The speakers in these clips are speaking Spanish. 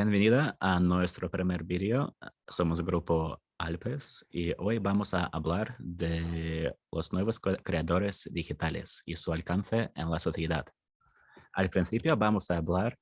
Bienvenida a nuestro primer vídeo. Somos Grupo Alpes y hoy vamos a hablar de los nuevos creadores digitales y su alcance en la sociedad. Al principio vamos a hablar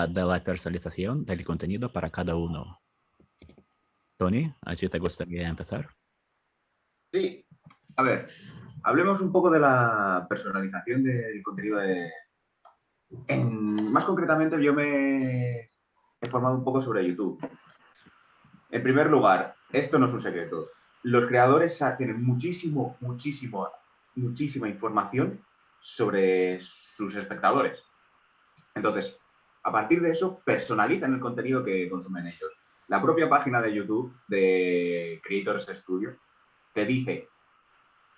de la personalización del contenido para cada uno. Tony, ¿a ti te gustaría empezar? Sí, a ver, hablemos un poco de la personalización del contenido más concretamente, yo me he formado un poco sobre YouTube. En primer lugar, esto no es un secreto. Los creadores tienen muchísima información sobre sus espectadores. Entonces, a partir de eso, personalizan el contenido que consumen ellos. La propia página de YouTube de Creators Studio te dice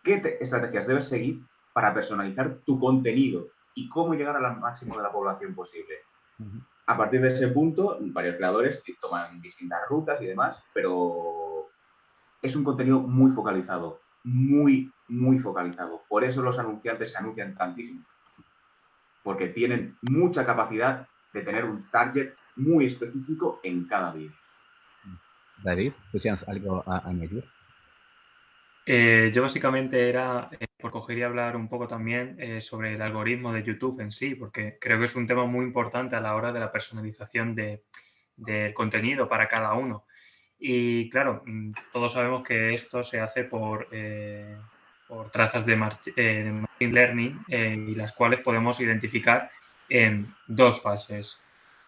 qué estrategias debes seguir para personalizar tu contenido y cómo llegar al máximo de la población posible. A partir de ese punto, varios creadores toman distintas rutas y demás, pero es un contenido muy focalizado, muy focalizado. Por eso los anunciantes se anuncian tantísimo, porque tienen mucha capacidad de tener un target muy específico en cada vídeo. David, ¿tú tienes algo a añadir? Yo básicamente cogería hablar un poco también sobre el algoritmo de YouTube en sí, porque creo que es un tema muy importante a la hora de la personalización del contenido para cada uno. Y claro, todos sabemos que esto se hace por trazas de machine learning y las cuales podemos identificar en dos fases.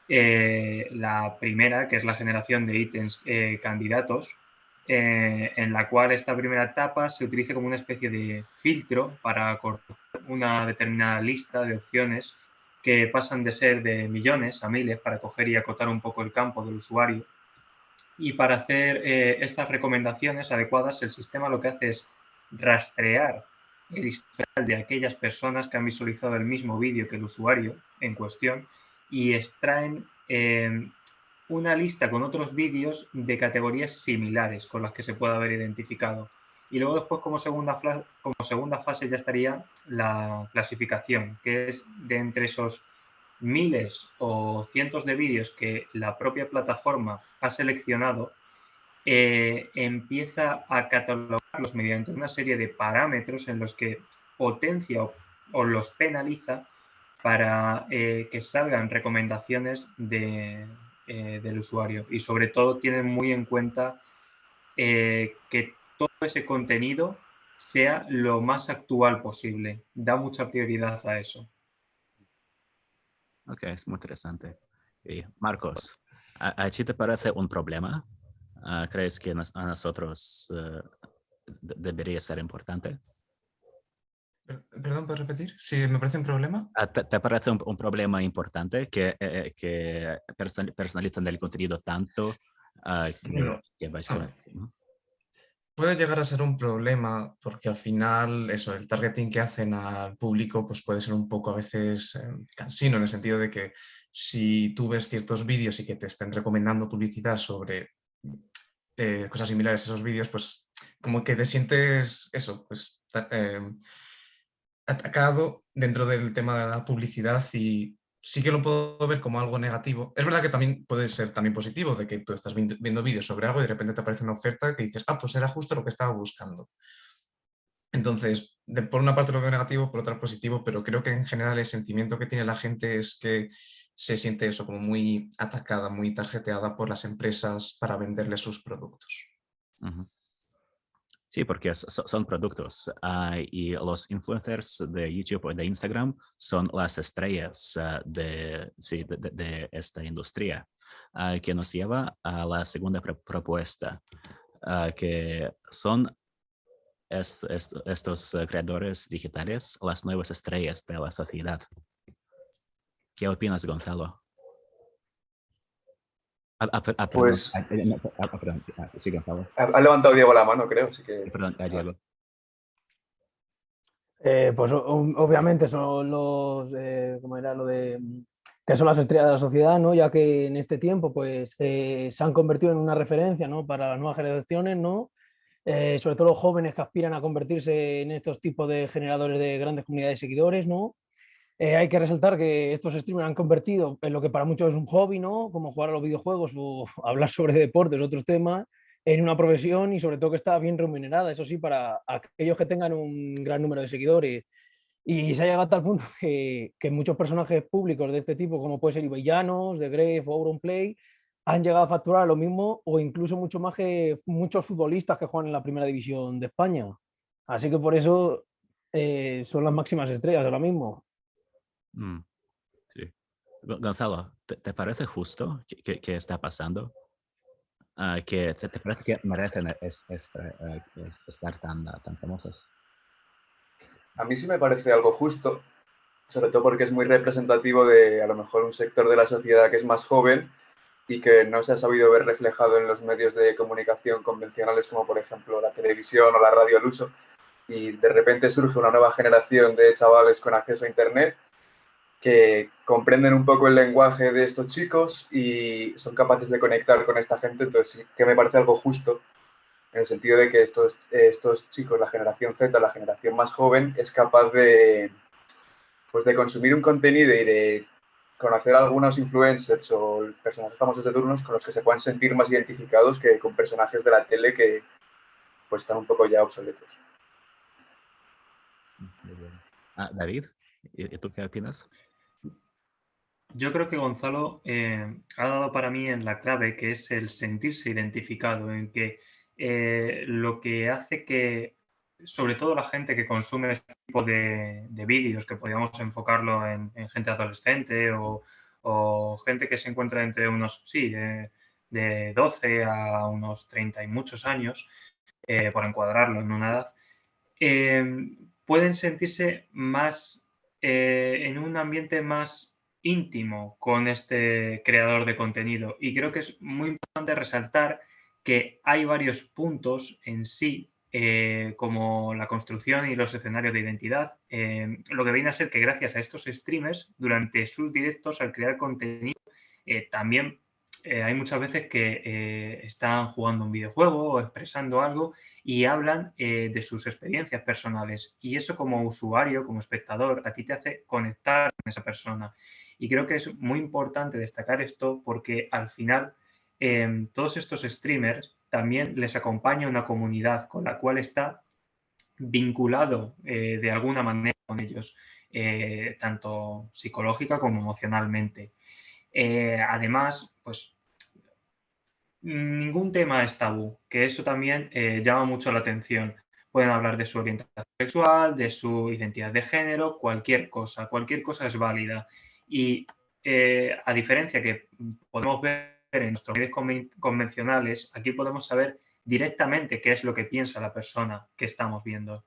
La primera, que es la generación de ítems candidatos, en la cual esta primera etapa se utiliza como una especie de filtro para cortar una determinada lista de opciones que pasan de ser de millones a miles para coger y acotar un poco el campo del usuario. Y para hacer estas recomendaciones adecuadas, el sistema lo que hace es rastrear el historial de aquellas personas que han visualizado el mismo vídeo que el usuario en cuestión y extraen una lista con otros vídeos de categorías similares con las que se puede haber identificado. Y luego después como segunda fase ya estaría la clasificación, que es de entre esos miles o cientos de vídeos que la propia plataforma ha seleccionado, empieza a catalogarlos mediante una serie de parámetros en los que potencia o los penaliza para que salgan recomendaciones del usuario. Y sobre todo tienen muy en cuenta que todo ese contenido sea lo más actual posible. Da mucha prioridad a eso. Ok, es muy interesante. Y Marcos, ¿a ti te parece un problema? ¿Crees que a nosotros debería ser importante? Perdón, ¿puedes repetir? Si me parece un problema. ¿Te parece un problema importante que personalizan el contenido tanto Bueno, que a ver, básicamente... puede llegar a ser un problema porque al final eso, el targeting que hacen al público pues puede ser un poco a veces cansino en el sentido de que si tú ves ciertos vídeos y que te estén recomendando publicidad sobre cosas similares a esos vídeos, pues como que te sientes eso, pues atacado dentro del tema de la publicidad y sí que lo puedo ver como algo negativo. Es verdad que también puede ser también positivo, de que tú estás viendo vídeos sobre algo y de repente te aparece una oferta que dices, ah, pues era justo lo que estaba buscando. Entonces, por una parte lo veo negativo, por otra positivo, pero creo que en general el sentimiento que tiene la gente es que se siente eso como muy atacada, muy tarjeteada por las empresas para venderle sus productos. Sí, porque son productos y los influencers de YouTube o de Instagram son las estrellas de esta industria, que nos lleva a la segunda propuesta, que son estos creadores digitales, las nuevas estrellas de la sociedad. ¿Qué opinas, Gonzalo? Perdón, Pues perdón, sí, Gonzalo. ha levantado Diego la mano, creo, así que... Perdón, Diego. Pues obviamente son ¿cómo era lo de que son las estrellas de la sociedad, ¿no? Ya que en este tiempo pues se han convertido en una referencia, ¿no? Para las nuevas generaciones, ¿no? Sobre todo los jóvenes que aspiran a convertirse en estos tipos de generadores de grandes comunidades de seguidores, ¿no? Hay que resaltar que estos streamers han convertido en lo que para muchos es un hobby, ¿no? Como jugar a los videojuegos o hablar sobre deportes, otros temas, en una profesión y sobre todo que está bien remunerada, eso sí, para aquellos que tengan un gran número de seguidores. Y se ha llegado a tal punto que muchos personajes públicos de este tipo, como puede ser Ibai Llanos, The Gref o Auronplay, han llegado a facturar lo mismo o incluso mucho más que muchos futbolistas que juegan en la primera división de España. Así que por eso son las máximas estrellas ahora mismo. Mm, sí. Gonzalo, ¿te parece justo que está pasando? Que te parece que merecen estar tan famosos. A mí sí me parece algo justo, sobre todo porque es muy representativo de a lo mejor un sector de la sociedad que es más joven y que no se ha sabido ver reflejado en los medios de comunicación convencionales como por ejemplo la televisión o la radio al uso. Y de repente surge una nueva generación de chavales con acceso a Internet que comprenden un poco el lenguaje de estos chicos y son capaces de conectar con esta gente, entonces sí que me parece algo justo en el sentido de que estos chicos, la generación Z, la generación más joven, es capaz pues de consumir un contenido y de conocer a algunos influencers o personajes famosos de turnos con los que se puedan sentir más identificados que con personajes de la tele que pues están un poco ya obsoletos. Muy bien. David, ¿y tú qué opinas? Yo creo que Gonzalo ha dado para mí en la clave, que es el sentirse identificado, en que lo que hace que, sobre todo la gente que consume este tipo de vídeos, que podríamos enfocarlo en gente adolescente o gente que se encuentra entre unos, sí, de 12 a unos 30 y muchos años, por encuadrarlo en una edad, pueden sentirse más en un ambiente más íntimo con este creador de contenido. Y creo que es muy importante resaltar que hay varios puntos en sí, como la construcción y los escenarios de identidad, lo que viene a ser que gracias a estos streamers, durante sus directos, al crear contenido, también hay muchas veces que están jugando un videojuego o expresando algo y hablan de sus experiencias personales. Y eso como usuario, como espectador, a ti te hace conectar con esa persona. Y creo que es muy importante destacar esto porque al final todos estos streamers también les acompaña una comunidad con la cual está vinculado de alguna manera con ellos, tanto psicológica como emocionalmente. Además, pues ningún tema es tabú, que eso también llama mucho la atención. Pueden hablar de su orientación sexual, de su identidad de género, cualquier cosa es válida. Y a diferencia que podemos ver en nuestros medios convencionales, aquí podemos saber directamente qué es lo que piensa la persona que estamos viendo.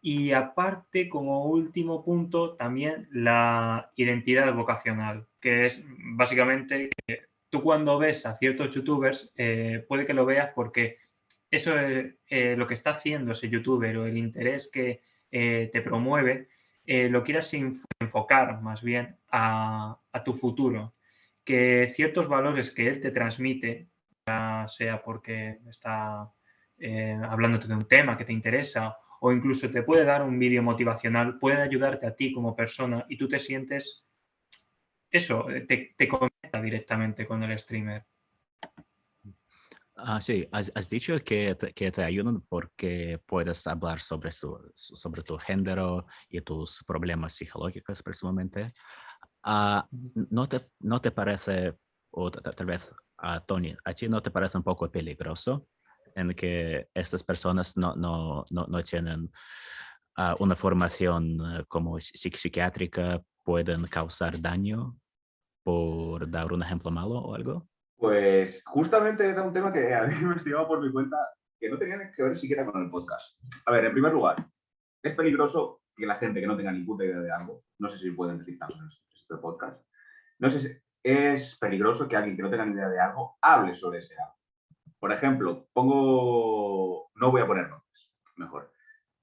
Y aparte, como último punto, también la identidad vocacional, que es básicamente que tú cuando ves a ciertos youtubers, puede que lo veas porque eso es lo que está haciendo ese youtuber o el interés que te promueve, lo quieras enfocar más bien a tu futuro. Que ciertos valores que él te transmite, ya sea porque está hablándote de un tema que te interesa o incluso te puede dar un vídeo motivacional, puede ayudarte a ti como persona y tú te sientes eso, te conecta directamente con el streamer. Sí, has dicho que te ayudan porque puedes hablar sobre tu género y tus problemas psicológicos, presumiblemente. ¿No te parece, o tal vez, Tony, a ti no te parece un poco peligroso en que estas personas no tienen una formación como psiquiátrica, pueden causar daño por dar un ejemplo malo o algo? Pues justamente era un tema que a mí me investigaba por mi cuenta, que no tenía que ver siquiera con el podcast. A ver, en primer lugar, es peligroso que la gente que no tenga ni puta idea de algo, no sé si pueden decir tanto en este podcast, no sé si es peligroso que alguien que no tenga ni idea de algo hable sobre ese algo. Por ejemplo, no voy a poner nombres, mejor.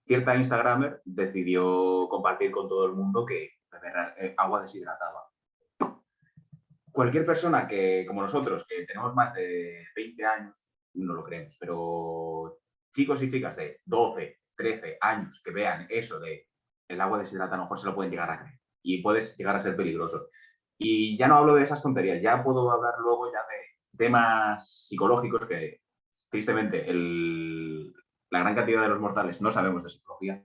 Cierta Instagramer decidió compartir con todo el mundo que beber agua deshidratada. Cualquier persona que, como nosotros, que tenemos más de 20 años, no lo creemos, pero chicos y chicas de 12, 13 años que vean eso de el agua deshidratada, a lo mejor se lo pueden llegar a creer. y puedes llegar a ser peligroso. Y ya no hablo de esas tonterías, ya puedo hablar luego ya de temas psicológicos que, tristemente, la gran cantidad de los mortales no sabemos de psicología.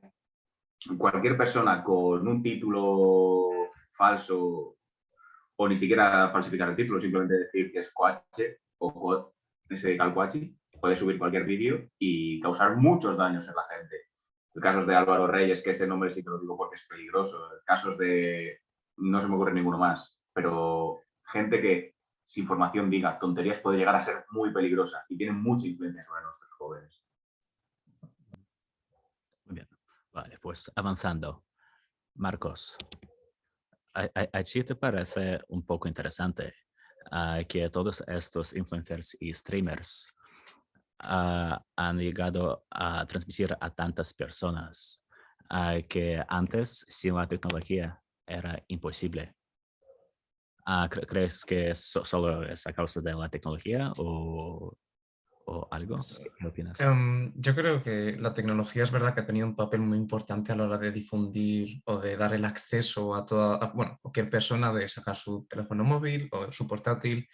Cualquier persona con un título falso o ni siquiera falsificar el título, simplemente decir que es coache o cod, ese calcuachi, puede subir cualquier vídeo y causar muchos daños en la gente. Casos de Álvaro Reyes, que ese nombre sí que lo digo porque es peligroso. Casos de... no se me ocurre ninguno más, pero gente que sin formación diga tonterías puede llegar a ser muy peligrosa y tiene mucha influencia sobre nuestros jóvenes. Muy bien. Vale, pues avanzando. Marcos, ¿a ti te parece un poco interesante que todos estos influencers y streamers han llegado a transmitir a tantas personas que antes sin la tecnología era imposible? ¿Crees que solo es a causa de la tecnología o algo? ¿Qué opinas? Yo creo que la tecnología es verdad que ha tenido un papel muy importante a la hora de difundir o de dar el acceso a cualquier persona de sacar su teléfono móvil o su portátil,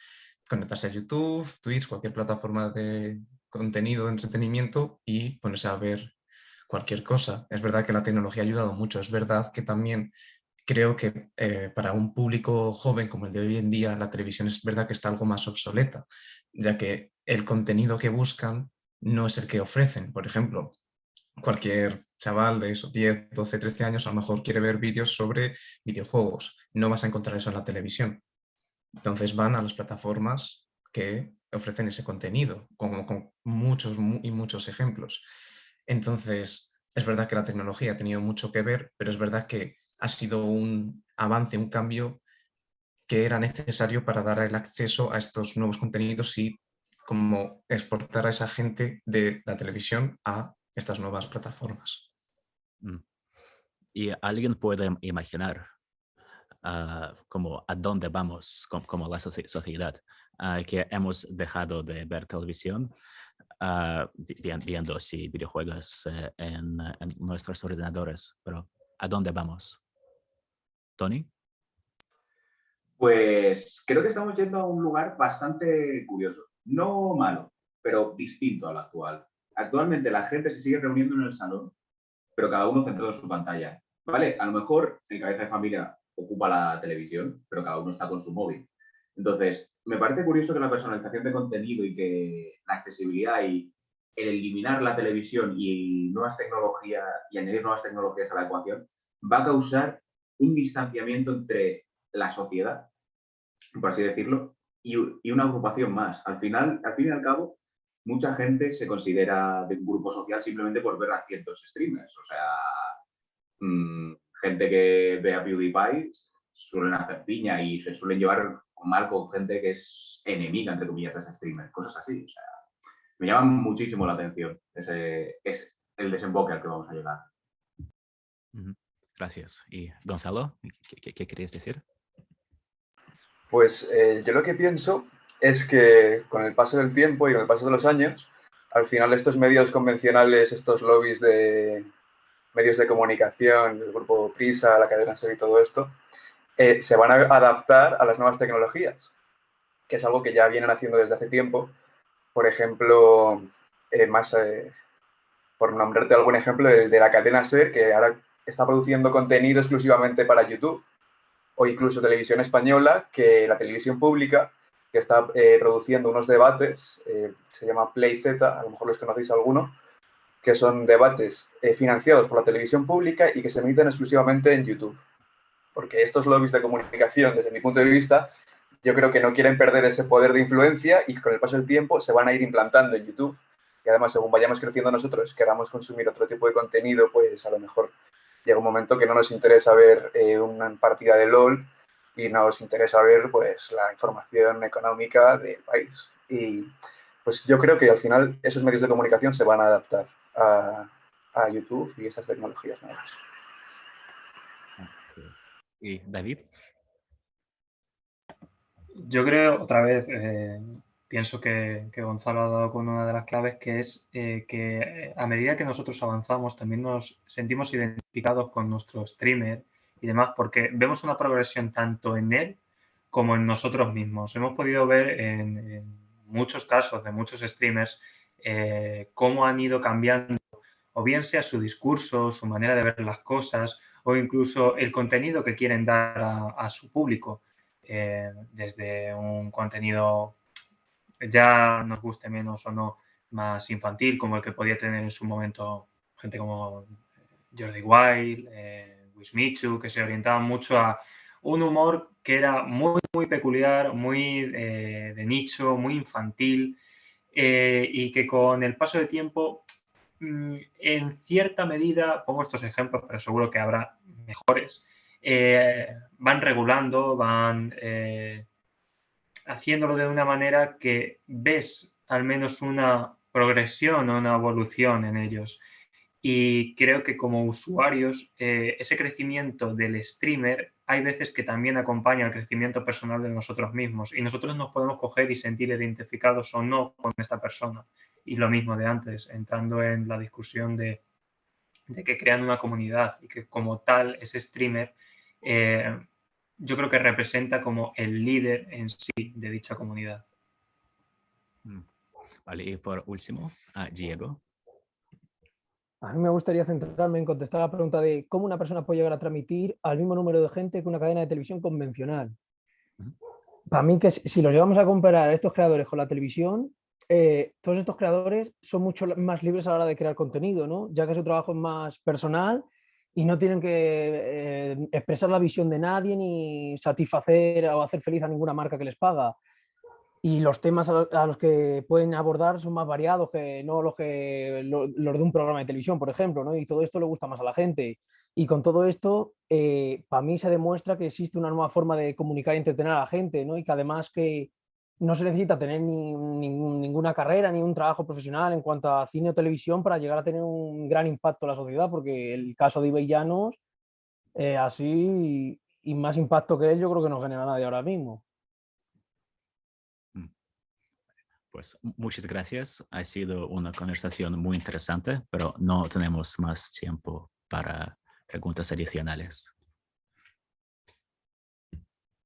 conectarse a YouTube, Twitch, cualquier plataforma de contenido, de entretenimiento y ponerse a ver cualquier cosa. Es verdad que la tecnología ha ayudado mucho, es verdad que también creo que para un público joven como el de hoy en día, la televisión es verdad que está algo más obsoleta, ya que el contenido que buscan no es el que ofrecen. Por ejemplo, cualquier chaval de esos 10, 12, 13 años a lo mejor quiere ver vídeos sobre videojuegos. No vas a encontrar eso en la televisión. Entonces van a las plataformas que ofrecen ese contenido, con muchos y muchos ejemplos. Entonces, es verdad que la tecnología ha tenido mucho que ver, pero es verdad que ha sido un avance, un cambio que era necesario para dar el acceso a estos nuevos contenidos y como exportar a esa gente de la televisión a estas nuevas plataformas. Y alguien puede imaginar como a dónde vamos como la sociedad, que hemos dejado de ver televisión, viendo sí, videojuegos en nuestros ordenadores, pero ¿a dónde vamos? ¿Tony? Pues creo que estamos yendo a un lugar bastante curioso. No malo, pero distinto al actual. Actualmente la gente se sigue reuniendo en el salón, pero cada uno centrado en su pantalla. ¿Vale? A lo mejor el cabeza de familia ocupa la televisión, pero cada uno está con su móvil. Entonces, me parece curioso que la personalización de contenido y que la accesibilidad y el eliminar la televisión y nuevas tecnologías y añadir nuevas tecnologías a la ecuación va a causar un distanciamiento entre la sociedad, por así decirlo, y una agrupación más. Al fin y al cabo, mucha gente se considera de un grupo social simplemente por ver a ciertos streamers. O sea, gente que ve a PewDiePie suelen hacer piña y se suelen llevar mal con gente que es enemiga, entre comillas, de ese streamer. Cosas así. O sea, me llama muchísimo la atención. Ese es el desemboque al que vamos a llegar. Gracias. ¿Y Gonzalo, qué querías decir? Pues yo lo que pienso es que con el paso del tiempo y con el paso de los años, al final estos medios convencionales, estos lobbies de medios de comunicación, el grupo Prisa, la cadena SER y todo esto, se van a adaptar a las nuevas tecnologías, que es algo que ya vienen haciendo desde hace tiempo. Por ejemplo, por nombrarte algún ejemplo, el de la cadena SER, que ahora está produciendo contenido exclusivamente para YouTube, o incluso televisión española, que la televisión pública, que está produciendo unos debates, se llama Play Z, a lo mejor los conocéis alguno, que son debates financiados por la televisión pública y que se emiten exclusivamente en YouTube. Porque estos lobbies de comunicación, desde mi punto de vista, yo creo que no quieren perder ese poder de influencia y que con el paso del tiempo se van a ir implantando en YouTube. Y además, según vayamos creciendo nosotros, queramos consumir otro tipo de contenido, pues a lo mejor llega un momento que no nos interesa ver una partida de LOL y nos interesa ver pues la información económica del país. Y pues yo creo que al final esos medios de comunicación se van a adaptar a YouTube y estas tecnologías nuevas. ¿Y David? Yo creo, otra vez, pienso que Gonzalo ha dado con una de las claves, que es que a medida que nosotros avanzamos también nos sentimos identificados con nuestro streamer y demás, porque vemos una progresión tanto en él como en nosotros mismos. Hemos podido ver en muchos casos de muchos streamers cómo han ido cambiando, o bien sea su discurso, su manera de ver las cosas, o incluso el contenido que quieren dar a su público, desde un contenido, ya nos guste menos o no, más infantil, como el que podía tener en su momento gente como Jordi Wild, Wismichu, que se orientaban mucho a un humor que era muy, muy peculiar, muy de nicho, muy infantil, y que con el paso del tiempo, en cierta medida, pongo estos ejemplos, pero seguro que habrá mejores, van regulando, van haciéndolo de una manera que ves al menos una progresión o una evolución en ellos. Y creo que como usuarios, ese crecimiento del streamer hay veces que también acompaña el crecimiento personal de nosotros mismos, y nosotros nos podemos coger y sentir identificados o no con esta persona. Y lo mismo de antes, entrando en la discusión de que crean una comunidad y que como tal ese streamer, yo creo que representa como el líder en sí de dicha comunidad. Vale, y por último, Diego. A mí me gustaría centrarme en contestar la pregunta de cómo una persona puede llegar a transmitir al mismo número de gente que una cadena de televisión convencional. Para mí, que si los llevamos a comparar a estos creadores con la televisión, todos estos creadores son mucho más libres a la hora de crear contenido, ¿no? Ya que su trabajo es más personal y no tienen que expresar la visión de nadie ni satisfacer o hacer feliz a ninguna marca que les paga. Y los temas a los que pueden abordar son más variados que no los de un programa de televisión, por ejemplo, ¿no? Y todo esto le gusta más a la gente. Y con todo esto, para mí se demuestra que existe una nueva forma de comunicar y entretener a la gente, ¿no? Y que además que no se necesita tener ninguna carrera ni un trabajo profesional en cuanto a cine o televisión para llegar a tener un gran impacto en la sociedad, porque el caso de Ibai Llanos, así y más impacto que él, yo creo que no genera nadie ahora mismo. Pues muchas gracias. Ha sido una conversación muy interesante, pero no tenemos más tiempo para preguntas adicionales.